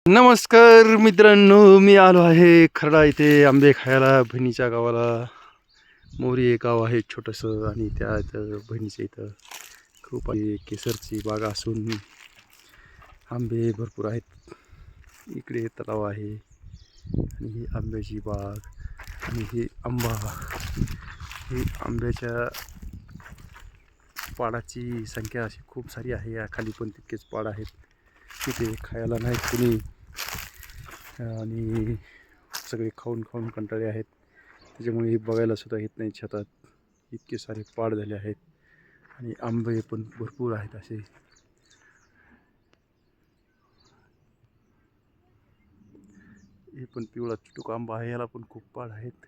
नमस्कार मित्रांनो, मी आलो आहे खर्डा इथे आंबे खायला. बहिणीच्या गावाला. मोरी एक गाव आहे छोटंसं आणि त्यात बहिणीच्या इथं खूप केसरची बाग असून आंबे भरपूर आहेत. इकडे तलाव आहे आणि ही आंब्याची बाग आणि ही आंबा. ही आंब्याच्या पाडाची संख्या अशी खूप सारी आहे. या खाली पण तितकेच पाड आहेत. तिथे खायला नाही कुणी आणि सगळे खाऊन खाऊन कंटाळे आहेत. त्याच्यामुळे हे बघायला सुद्धा येत नाही शेतात. इतके सारे पाड झाले आहेत आणि आंबे पण भरपूर आहेत. असे हे पण पिवळा चिटूक आंबा आहे. याला पण खूप पाड आहेत.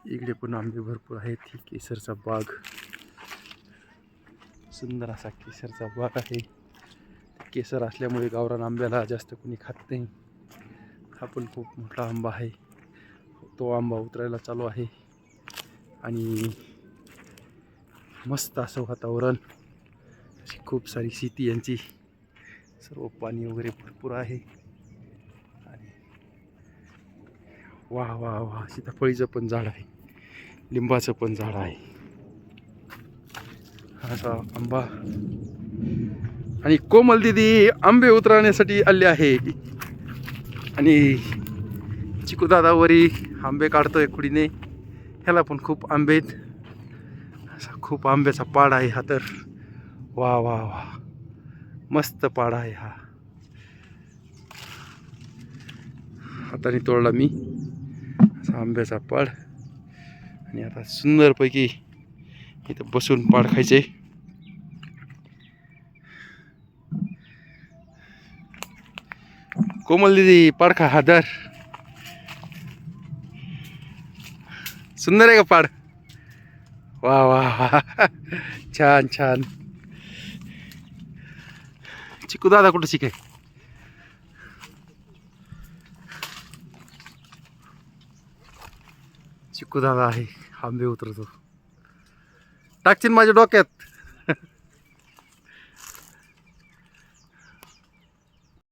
इकडे पण आंबे भरपूर आहेत. ही केसरचा बाग, सुंदर असा केसरचा बाग आहे. केसर असल्यामुळे गावरान आंब्याला जास्त कोणी खात नाही. हा पण खूप मोठा आंबा आहे. तो आंबा उतरायला चालू आहे आणि मस्त असं वातावरण. अशी खूप सारी शेती यांची, सर्व पाणी वगैरे भरपूर आहे. आणि वाह वाह वाह, सीताफळीचं पण झाड आहे, लिंबाचं पण झाड आहे. असा आंबा. आणि कोमल दिदी आंबे उतरवण्यासाठी आले आहे आणि चिकू दादा वरी आंबे काढतोय कुडीने. ह्याला पण खूप आंबे आहेत. असा खूप आंब्याचा पाड आहे हा तर. वा वा वा, मस्त पाड आहे हा. हाताने तोडला मी असा आंब्याचा पाड. आणि आता सुंदरपैकी इथं बसून पाड खायचे. कोमल दिदी पाड खा, हादर. सुंदर आहे का पाड? वा वा वा, छान छान. चिकू दादा कुठं शिकाय? चिकू दादा आहे, आंबे उतरतो. टाकशील माझ्या डोक्यात.